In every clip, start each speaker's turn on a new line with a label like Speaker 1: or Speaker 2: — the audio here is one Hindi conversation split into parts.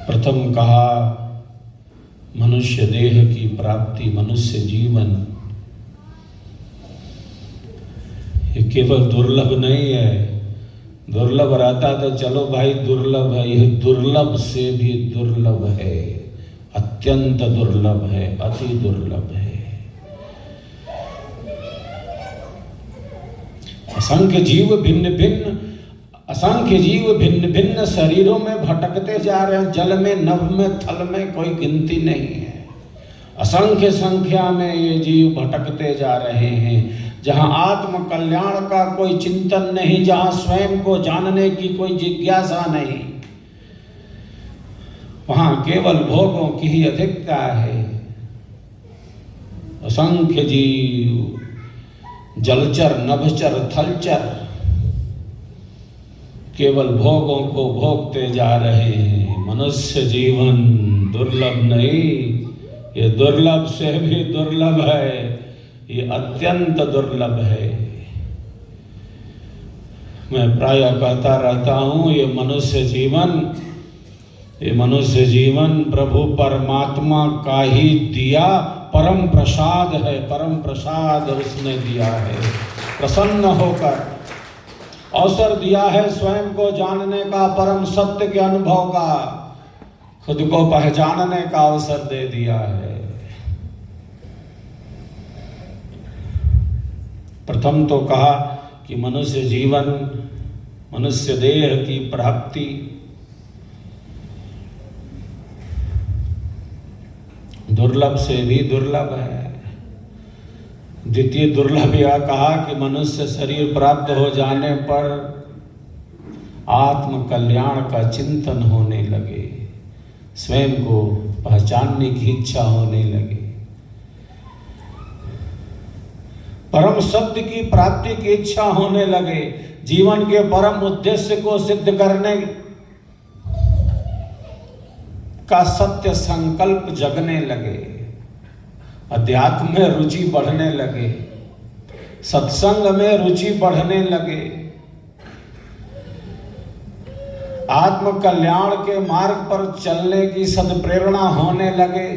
Speaker 1: प्रथम कहा मनुष्य देह की प्राप्ति, मनुष्य जीवन ये केवल दुर्लभ नहीं है। दुर्लभ रहता तो चलो भाई दुर्लभ है, यह दुर्लभ से भी दुर्लभ है, अत्यंत दुर्लभ है, अति दुर्लभ है। असंख्य जीव भिन्न भिन्न शरीरों में भटकते जा रहे हैं, जल में, नभ में, थल में, कोई गिनती नहीं है। असंख्य संख्या में ये जीव भटकते जा रहे हैं, जहां आत्म कल्याण का कोई चिंतन नहीं, जहां स्वयं को जानने की कोई जिज्ञासा नहीं, वहां केवल भोगों की ही अधिकता है। असंख्य जीव जलचर, नभचर, थलचर केवल भोगों को भोगते जा रहे हैं। मनुष्य जीवन दुर्लभ नहीं, ये दुर्लभ से भी दुर्लभ है, ये अत्यंत दुर्लभ है। मैं प्रायः कहता रहता हूँ ये मनुष्य जीवन प्रभु परमात्मा का ही दिया परम प्रसाद है, परम प्रसाद उसने दिया है। प्रसन्न होकर अवसर दिया है स्वयं को जानने का, परम सत्य के अनुभव का, खुद को पहचानने का अवसर दे दिया है। प्रथम तो कहा कि मनुष्य जीवन, मनुष्य देह की प्राप्ति दुर्लभ से भी दुर्लभ है। द्वितीय दुर्लभ यह कहा कि मनुष्य शरीर प्राप्त हो जाने पर आत्म कल्याण का चिंतन होने लगे, स्वयं को पहचानने की इच्छा होने लगे, परम सत्य की प्राप्ति की इच्छा होने लगे, जीवन के परम उद्देश्य को सिद्ध करने का सत्य संकल्प जगने लगे, अध्यात्म में रुचि बढ़ने लगे, सत्संग में रुचि बढ़ने लगे, आत्म कल्याण के मार्ग पर चलने की सद्प्रेरणा होने लगे,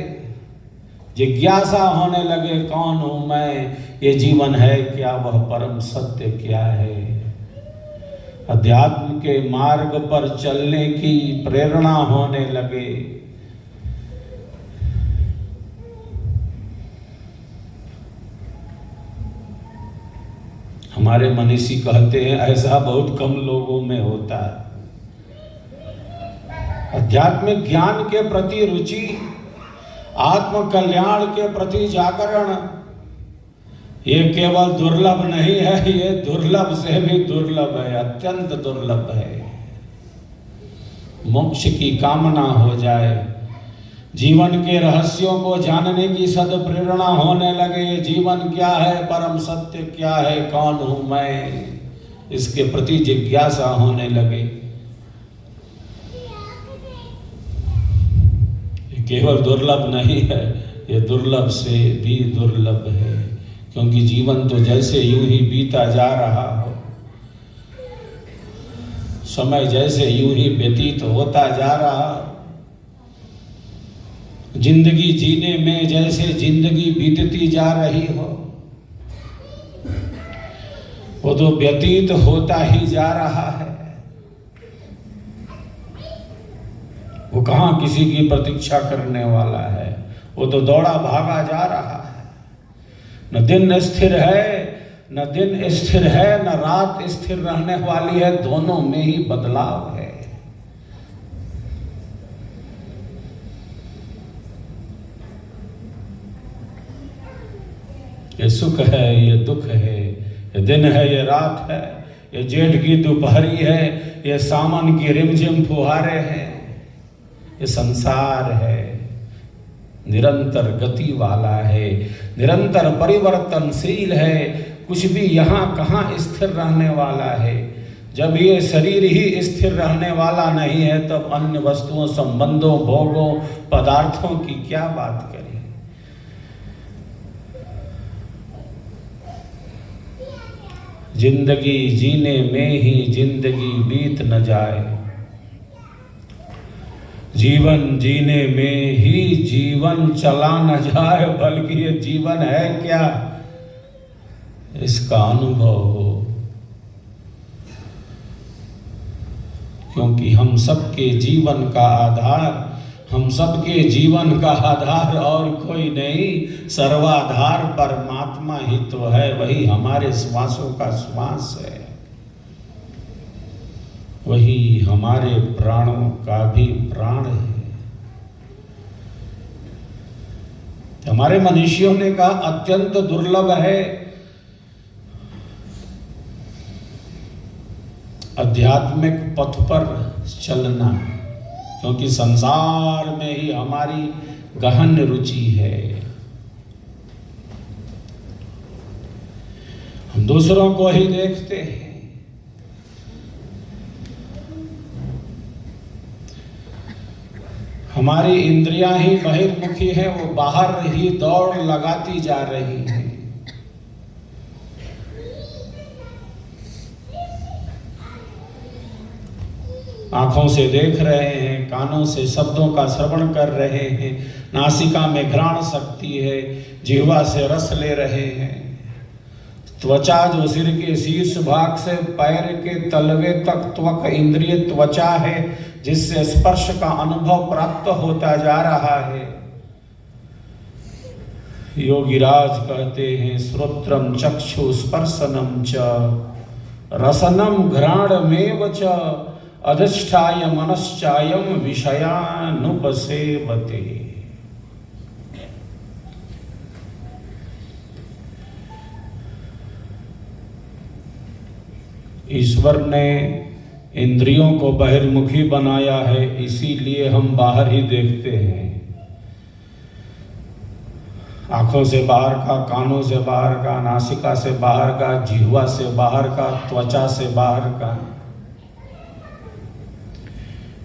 Speaker 1: जिज्ञासा होने लगे, कौन हूं मैं, ये जीवन है क्या, वह परम सत्य क्या है। अध्यात्म के मार्ग पर चलने की प्रेरणा होने लगे। हमारे मनीषी कहते हैं ऐसा बहुत कम लोगों में होता है। आध्यात्मिक ज्ञान के प्रति रुचि, आत्म कल्याण के प्रति जागरण, ये केवल दुर्लभ नहीं है, ये दुर्लभ से भी दुर्लभ है, अत्यंत दुर्लभ है। मोक्ष की कामना हो जाए, जीवन के रहस्यों को जानने की सद्प्रेरणा होने लगे, जीवन क्या है, परम सत्य क्या है, कौन हूं मैं, इसके प्रति जिज्ञासा होने लगे। ये केवल दुर्लभ नहीं है, ये दुर्लभ से भी दुर्लभ है, क्योंकि जीवन तो जैसे यूं ही बीता जा रहा हो, समय जैसे यूं ही व्यतीत होता जा रहा हो, जिंदगी जीने में जैसे जिंदगी बीतती जा रही हो, वो तो व्यतीत होता ही जा रहा है। वो कहाँ किसी की प्रतीक्षा करने वाला है, वो तो दौड़ा भागा जा रहा है। न दिन स्थिर है, न रात स्थिर रहने वाली है, दोनों में ही बदलाव है। ये सुख है, ये दुख है, ये दिन है, ये रात है, ये जेठ की दोपहरी है, ये सावन की रिमझिम फुहारे हैं। ये संसार है, निरंतर गति वाला है, निरंतर परिवर्तनशील है, कुछ भी यहाँ कहाँ स्थिर रहने वाला है। जब ये शरीर ही स्थिर रहने वाला नहीं है, तब अन्य वस्तुओं, संबंधों, भोगों, पदार्थों की क्या बात करें। जिंदगी जीने में ही जिंदगी बीत न जाए, जीवन जीने में ही जीवन चला न जाए, बल्कि ये जीवन है क्या इसका अनुभव हो। क्योंकि हम सबके जीवन का आधार, हम सबके जीवन का आधार और कोई नहीं, सर्वाधार परमात्मा ही तो है। वही हमारे श्वासों का श्वास है, वही हमारे प्राणों का भी प्राण है। हमारे मनुष्यों ने कहा अत्यंत दुर्लभ है आध्यात्मिक पथ पर चलना, क्योंकि संसार में ही हमारी गहन रुचि है। हम दूसरों को ही देखते हैं, हमारी इंद्रियां ही बहिर्मुखी हैं, वो बाहर ही दौड़ लगाती जा रही हैं। आंखों से देख रहे हैं, कानों से शब्दों का श्रवण कर रहे हैं, नासिका में घ्राण शक्ति है, जिह्वा से रस ले रहे हैं, त्वचा जो सिर के शीर्ष भाग से पैर के तलवे तक त्वक इंद्रिय त्वचा है, जिससे स्पर्श का अनुभव प्राप्त होता जा रहा है। योगीराज कहते हैं श्रोत्रम चक्षु स्पर्शनम च रसनम घ्राणमेव च अधिष्ठाय मनश्चायम विषयानुपसेवते। ईश्वर ने इंद्रियों को बहिर्मुखी बनाया है, इसीलिए हम बाहर ही देखते हैं। आंखों से बाहर का, कानों से बाहर का, नासिका से बाहर का, जिह्वा से बाहर का, त्वचा से बाहर का,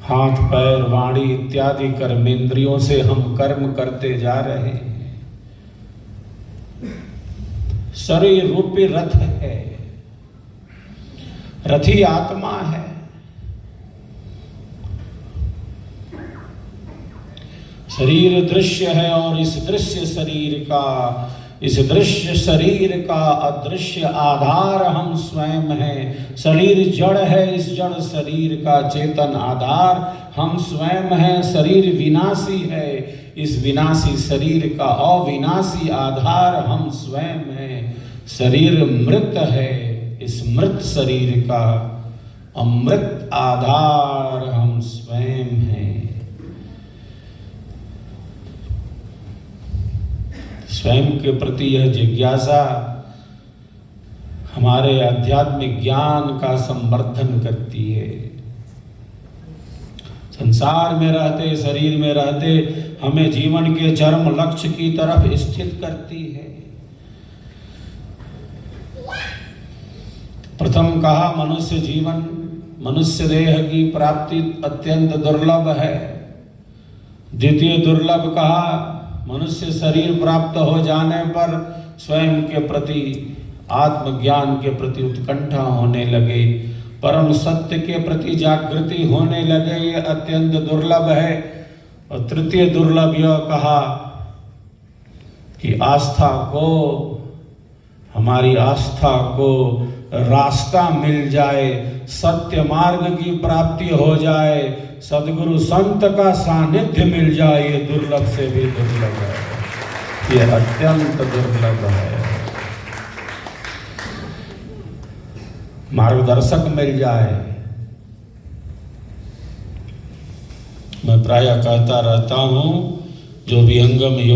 Speaker 1: हाथ पैर वाणी इत्यादि कर्मेंद्रियों से हम कर्म करते जा रहे हैं। शरीर रूपी रथ है, रथी आत्मा है। शरीर दृश्य है और इस दृश्य शरीर का अदृश्य आधार हम स्वयं हैं। शरीर जड़ है, इस जड़ शरीर का चेतन आधार हम स्वयं हैं। शरीर विनाशी है, इस विनाशी शरीर का अविनाशी आधार हम स्वयं हैं। शरीर मृत है, इस मृत शरीर का अमृत आधार हम स्वयं हैं। स्वयं के प्रति यह जिज्ञासा हमारे आध्यात्मिक ज्ञान का संवर्धन करती है। संसार में रहते, शरीर में रहते हमें जीवन के चरम लक्ष्य की तरफ स्थित करती है। प्रथम कहा मनुष्य जीवन, मनुष्य देह की प्राप्ति अत्यंत दुर्लभ है। द्वितीय दुर्लभ कहा मनुष्य शरीर प्राप्त हो जाने पर स्वयं के प्रति, आत्मज्ञान के प्रति उत्कंठा होने लगे, परम सत्य के प्रति जागृति होने लगे, ये अत्यंत दुर्लभ है। और तृतीय दुर्लभ यह कहा कि आस्था को, हमारी आस्था को रास्ता मिल जाए, सत्य मार्ग की प्राप्ति हो जाए, सदगुरु संत का सानिध्य मिल जाए, ये दुर्लभ से भी दुर्लभ है, ये अत्यंत दुर्लभ है। मार्गदर्शक मिल जाए। मैं प्रायः कहता रहता हूँ, जो विहंगम योग